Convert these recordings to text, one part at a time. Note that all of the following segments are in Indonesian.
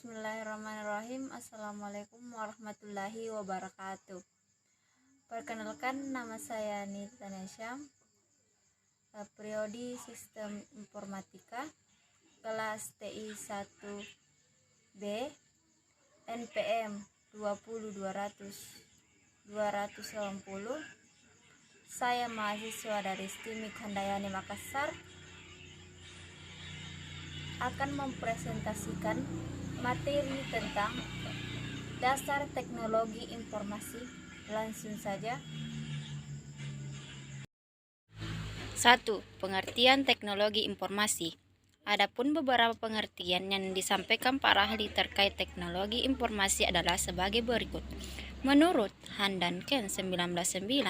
Bismillahirrahmanirrahim. Assalamualaikum warahmatullahi wabarakatuh. Perkenalkan, nama saya Nita Nesyam, Prodi Sistem Informatika, kelas TI 1B, NPM 20200-280. Saya mahasiswa dari STIMIK Handayani Makassar, akan mempresentasikan materi tentang dasar teknologi informasi. Langsung saja. 1. Pengertian teknologi informasi. Adapun beberapa pengertian yang disampaikan para ahli terkait teknologi informasi adalah sebagai berikut. Menurut Han dan Ken 1996,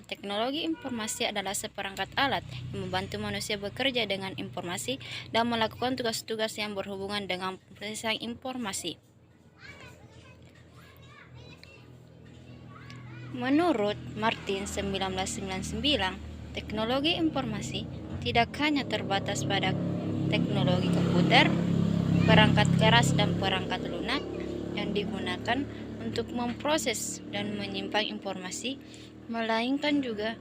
teknologi informasi adalah seperangkat alat yang membantu manusia bekerja dengan informasi dan melakukan tugas-tugas yang berhubungan dengan proses informasi. Menurut Martin 1999, teknologi informasi tidak hanya terbatas pada teknologi komputer, perangkat keras dan perangkat lunak yang digunakan untuk memproses dan menyimpan informasi, melainkan juga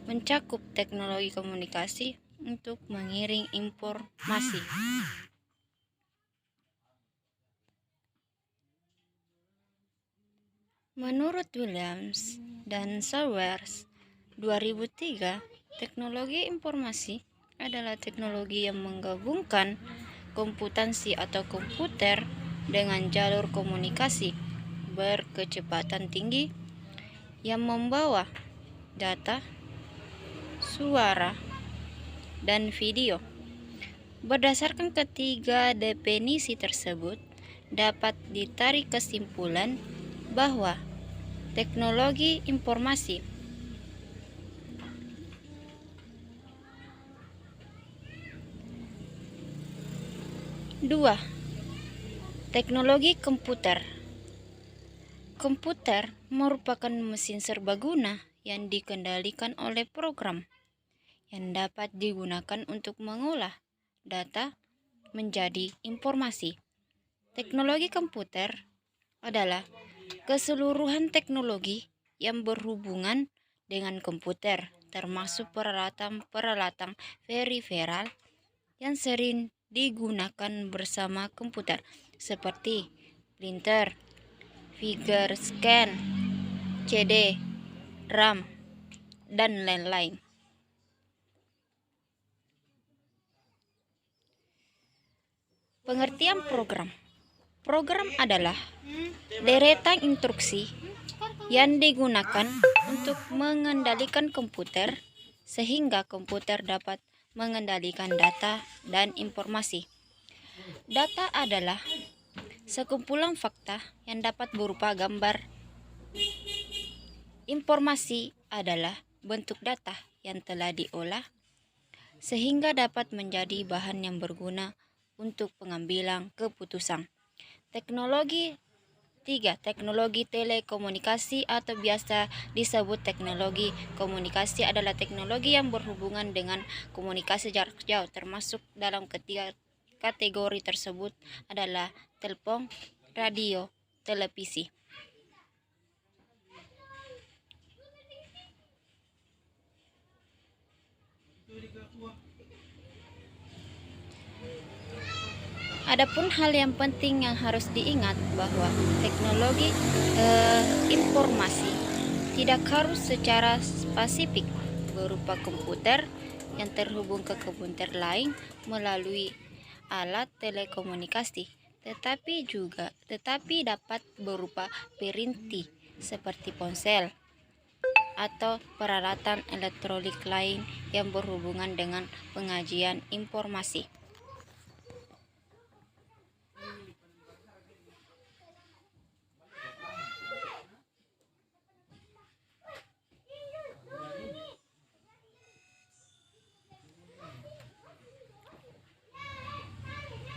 mencakup teknologi komunikasi untuk mengiring informasi. Menurut Williams dan Sawers 2003, teknologi informasi adalah teknologi yang menggabungkan komputansi atau komputer dengan jalur komunikasi berkecepatan tinggi yang membawa data, suara, dan video. Berdasarkan ketiga definisi tersebut, dapat ditarik kesimpulan bahwa teknologi informasi teknologi komputer. Komputer merupakan mesin serbaguna yang dikendalikan oleh program yang dapat digunakan untuk mengolah data menjadi informasi. Teknologi komputer adalah keseluruhan teknologi yang berhubungan dengan komputer, termasuk peralatan periferal yang sering digunakan bersama komputer, seperti printer, figure scan, CD, RAM, dan lain-lain. Pengertian program. Program adalah deretan instruksi yang digunakan untuk mengendalikan komputer sehingga komputer dapat mengendalikan data dan informasi. Data adalah sekumpulan fakta yang dapat berupa gambar. Informasi adalah bentuk data yang telah diolah sehingga dapat menjadi bahan yang berguna untuk pengambilan keputusan. Teknologi telekomunikasi atau biasa disebut teknologi komunikasi adalah teknologi yang berhubungan dengan komunikasi jarak jauh, termasuk dalam ketiga kategori tersebut adalah telepon, radio, televisi. Adapun hal yang penting yang harus diingat bahwa teknologi informasi tidak harus secara spesifik berupa komputer yang terhubung ke komputer lain melalui alat telekomunikasi, tetapi dapat berupa perinti seperti ponsel atau peralatan elektronik lain yang berhubungan dengan penyajian informasi.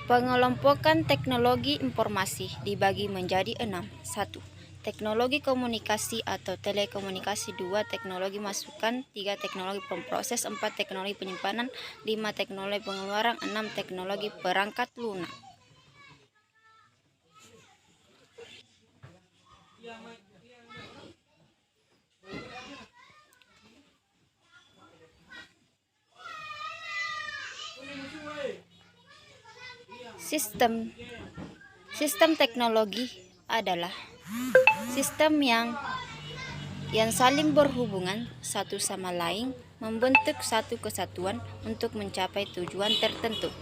Pengelompokan teknologi informasi dibagi menjadi 6. 1. Teknologi komunikasi atau telekomunikasi. 2. Teknologi masukan. 3. Teknologi pemproses. 4. Teknologi penyimpanan. 5. Teknologi pengeluaran. 6. Teknologi perangkat lunak. Sistem teknologi adalah sistem yang saling berhubungan satu sama lain, membentuk satu kesatuan untuk mencapai tujuan tertentu.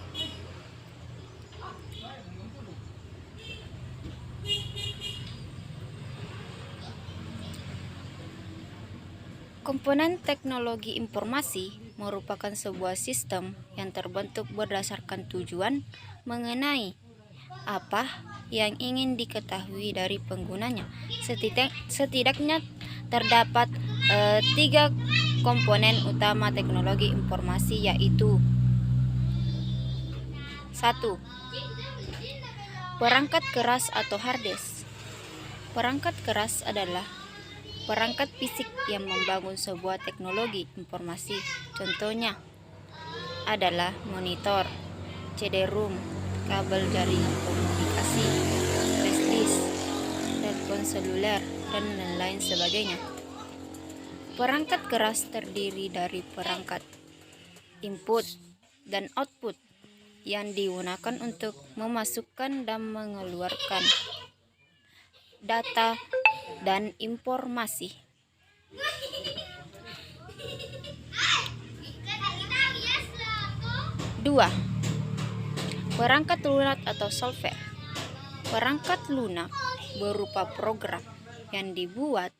Komponen teknologi informasi merupakan sebuah sistem yang terbentuk berdasarkan tujuan mengenai apa yang ingin diketahui dari penggunanya. Setidaknya terdapat 3 komponen utama teknologi informasi, yaitu 1. Perangkat keras atau hard disk. Perangkat keras adalah perangkat fisik yang membangun sebuah teknologi informasi. Contohnya adalah monitor, CD-ROM, kabel jaringan komunikasi, flash disk, telepon seluler, dan lain sebagainya. Perangkat keras terdiri dari perangkat input dan output yang digunakan untuk memasukkan dan mengeluarkan data dan informasi. 2. Perangkat lunak atau software. Perangkat lunak berupa program yang dibuat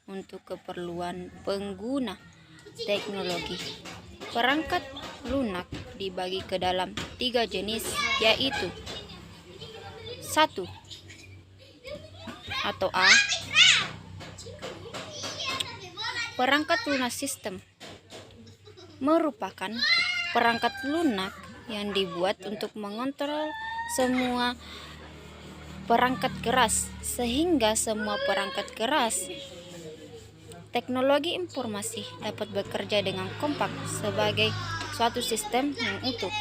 untuk keperluan pengguna teknologi. Perangkat lunak dibagi ke dalam 3 jenis, yaitu 1. Atau A, perangkat lunak sistem merupakan perangkat lunak yang dibuat untuk mengontrol semua perangkat keras, sehingga semua perangkat keras teknologi informasi dapat bekerja dengan kompak sebagai suatu sistem yang utuh.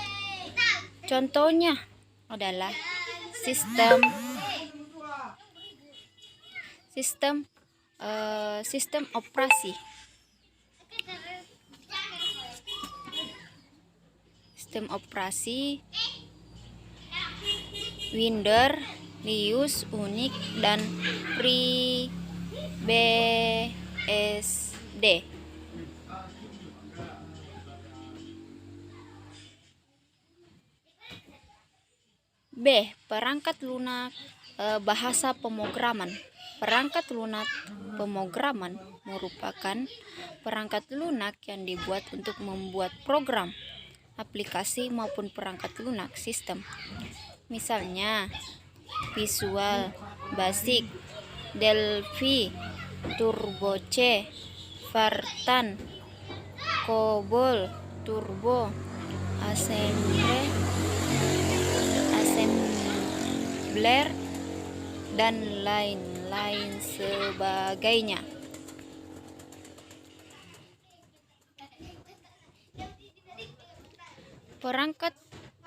Contohnya adalah sistem operasi. Sistem operasi Windows, Linux, Unix, dan FreeBSD. B. Perangkat lunak bahasa pemrograman. Perangkat lunak pemrograman merupakan perangkat lunak yang dibuat untuk membuat program, aplikasi maupun perangkat lunak sistem. Misalnya Visual Basic, Delphi, Turbo C, Vartan, COBOL, Turbo, Assembler, dan lain-lain sebagainya. Perangkat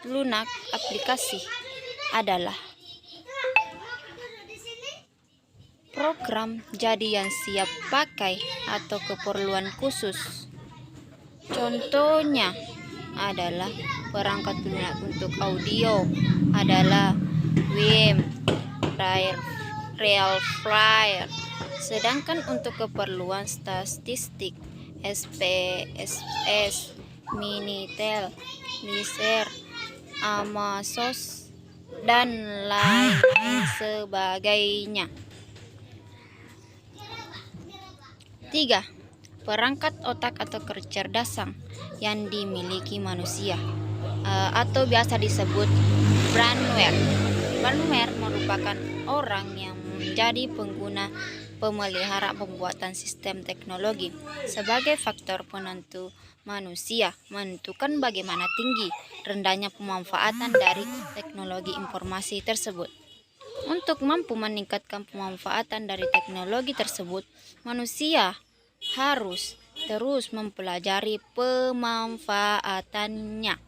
lunak aplikasi adalah program jadi yang siap pakai atau keperluan khusus. Contohnya adalah perangkat lunak untuk audio adalah WIM, RealFlyer. Sedangkan untuk keperluan statistik SPSS, Minitel, Lizer, Amasos, dan lain sebagainya. 3. Perangkat otak atau kecerdasan yang dimiliki manusia atau biasa disebut brainware. Brainware merupakan orang yang menjadi pengguna pemelihara pembuatan sistem teknologi sebagai faktor penentu manusia menentukan bagaimana tinggi rendahnya pemanfaatan dari teknologi informasi tersebut. Untuk mampu meningkatkan pemanfaatan dari teknologi tersebut, manusia harus terus mempelajari pemanfaatannya.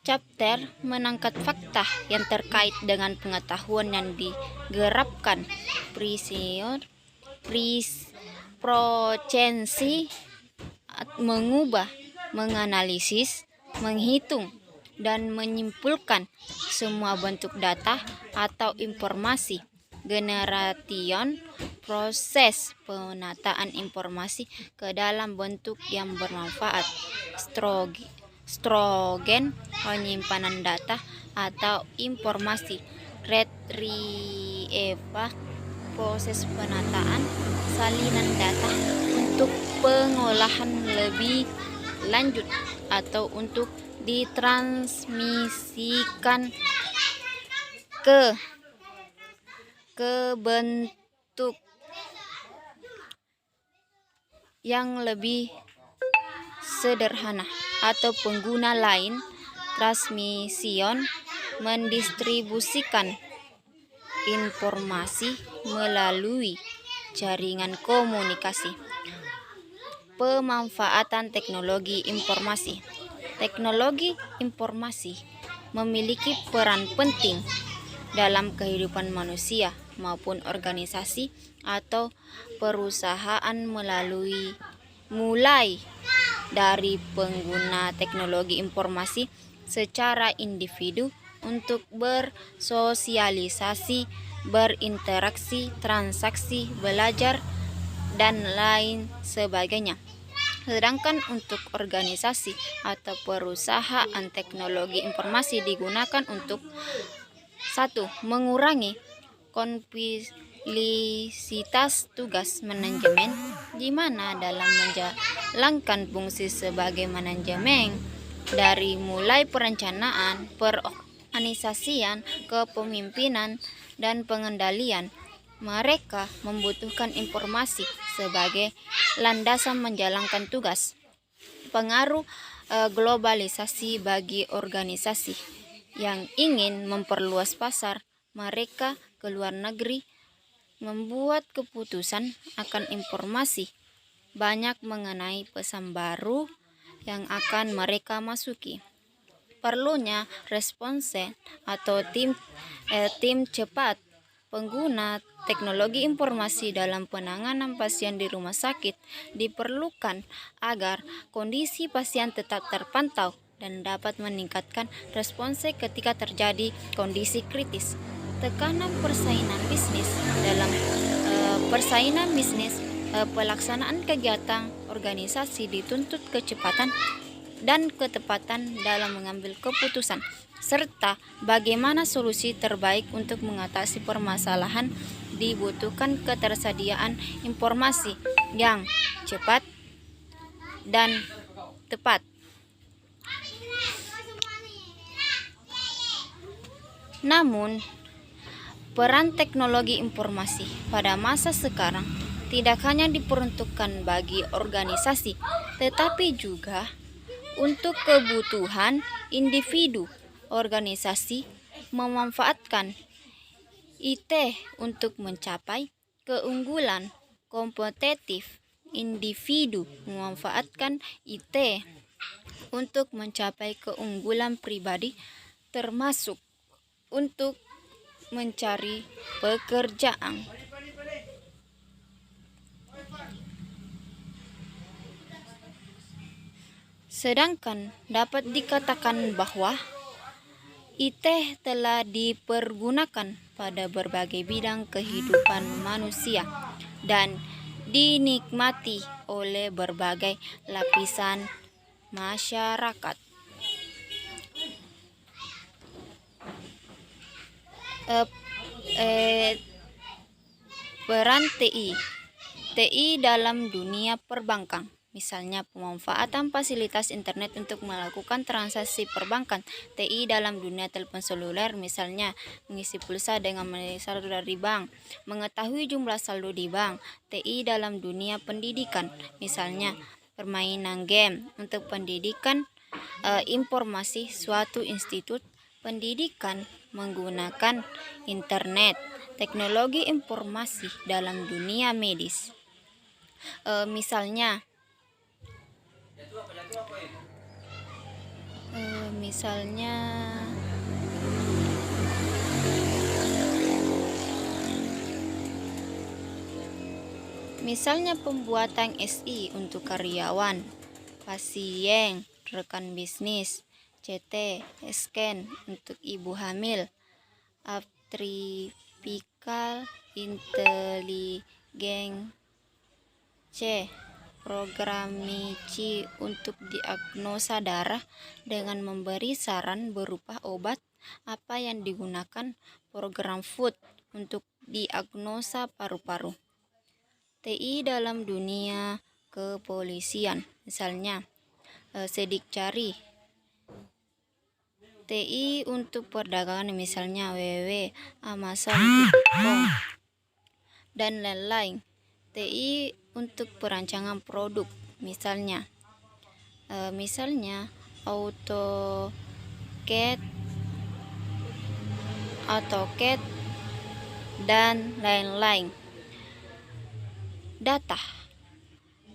Chapter mengangkat fakta yang terkait dengan pengetahuan yang digerapkan, prosensi mengubah menganalisis, menghitung, dan menyimpulkan semua bentuk data atau informasi. Generation, proses penataan informasi ke dalam bentuk yang bermanfaat. Strogen, penyimpanan data atau informasi. Retrieval, proses penataan salinan data untuk pengolahan lebih lanjut atau untuk ditransmisikan ke bentuk yang lebih sederhana, atau pengguna lain. Transmission, mendistribusikan informasi melalui jaringan komunikasi. Pemanfaatan teknologi informasi. Teknologi informasi memiliki peran penting dalam kehidupan manusia maupun organisasi atau perusahaan mulai dari pengguna teknologi informasi secara individu untuk bersosialisasi, berinteraksi, transaksi, belajar, dan lain sebagainya. Sedangkan untuk organisasi atau perusahaan, teknologi informasi digunakan untuk 1. Mengurangi komplisitas tugas manajemen, di mana dalam menjalankan fungsi sebagai manajemen dari mulai perencanaan, perorganisasian, kepemimpinan, dan pengendalian, mereka membutuhkan informasi sebagai landasan menjalankan tugas. Pengaruh globalisasi bagi organisasi yang ingin memperluas pasar mereka ke luar negeri, membuat keputusan akan informasi banyak mengenai pesan baru yang akan mereka masuki. Perlunya response atau tim cepat. Pengguna teknologi informasi dalam penanganan pasien di rumah sakit diperlukan agar kondisi pasien tetap terpantau dan dapat meningkatkan respons ketika terjadi kondisi kritis. Tekanan persaingan bisnis. Dalam persaingan bisnis, pelaksanaan kegiatan organisasi dituntut kecepatan dan ketepatan dalam mengambil keputusan, serta bagaimana solusi terbaik untuk mengatasi permasalahan. Dibutuhkan ketersediaan informasi yang cepat dan tepat. Namun, peran teknologi informasi pada masa sekarang tidak hanya diperuntukkan bagi organisasi, tetapi juga untuk kebutuhan individu. Organisasi memanfaatkan IT untuk mencapai keunggulan kompetitif. Individu memanfaatkan IT untuk mencapai keunggulan pribadi, termasuk untuk mencari pekerjaan. Sedangkan dapat dikatakan bahwa IT telah dipergunakan pada berbagai bidang kehidupan manusia dan dinikmati oleh berbagai lapisan masyarakat. Peran TI dalam dunia perbankan. Misalnya pemanfaatan fasilitas internet untuk melakukan transaksi perbankan. TI dalam dunia telepon seluler, misalnya mengisi pulsa dengan menelisik saldo dari bank, mengetahui jumlah saldo di bank. TI dalam dunia pendidikan, misalnya permainan game untuk pendidikan informasi suatu institut pendidikan menggunakan internet. Teknologi informasi dalam dunia medis, misalnya pembuatan SI untuk karyawan, pasien, rekan bisnis, CT, scan untuk ibu hamil, artificial intelligence, C. Programming untuk diagnosa darah dengan memberi saran berupa obat apa yang digunakan, program food untuk diagnosa paru-paru. TI dalam dunia kepolisian, misalnya sidik jari. TI untuk perdagangan, misalnya www, Amazon.com, dan lain-lain. TI untuk perancangan produk, misalnya AutoCAD dan lain-lain. Data,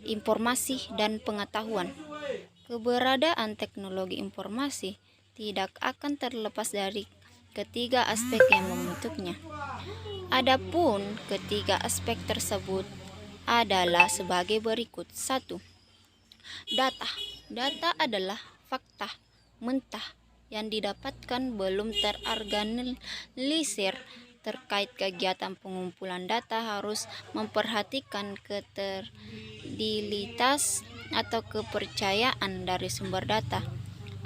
informasi, dan pengetahuan. Keberadaan teknologi informasi tidak akan terlepas dari ketiga aspek yang membentuknya. Adapun ketiga aspek tersebut adalah sebagai berikut. 1. Data. Data adalah fakta mentah yang didapatkan belum terorganisir. Terkait kegiatan pengumpulan data harus memperhatikan keterdialitas atau kepercayaan dari sumber data.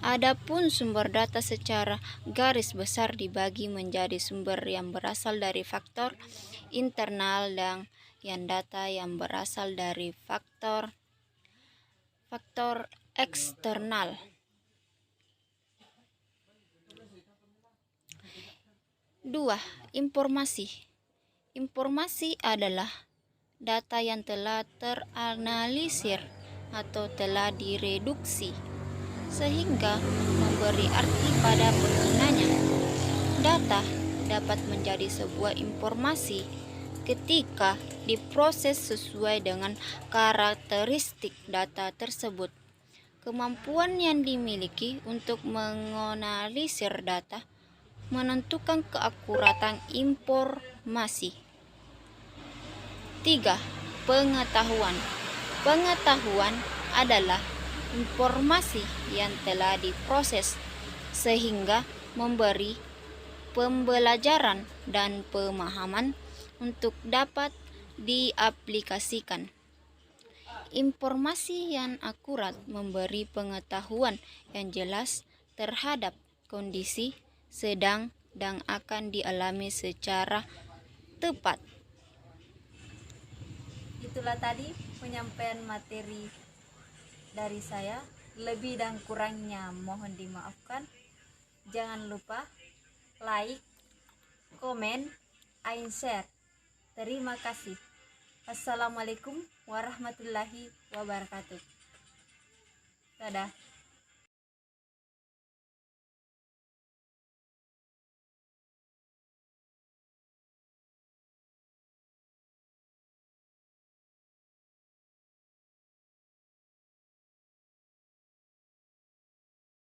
Adapun sumber data secara garis besar dibagi menjadi sumber yang berasal dari faktor internal dan yang data yang berasal dari faktor eksternal. 2. Informasi. Informasi adalah data yang telah teranalisir atau telah direduksi sehingga memberi arti pada penggunanya. Data dapat menjadi sebuah informasi ketika diproses sesuai dengan karakteristik data tersebut. Kemampuan yang dimiliki untuk menganalisir data menentukan keakuratan informasi. 3. Pengetahuan. Pengetahuan adalah informasi yang telah diproses sehingga memberi pembelajaran dan pemahaman untuk dapat diaplikasikan. Informasi yang akurat memberi pengetahuan yang jelas terhadap kondisi sedang dan akan dialami secara tepat. Itulah tadi penyampaian materi dari saya. Lebih dan kurangnya mohon dimaafkan. Jangan lupa like, komen, and share. Terima kasih. Assalamualaikum warahmatullahi wabarakatuh. Dadah.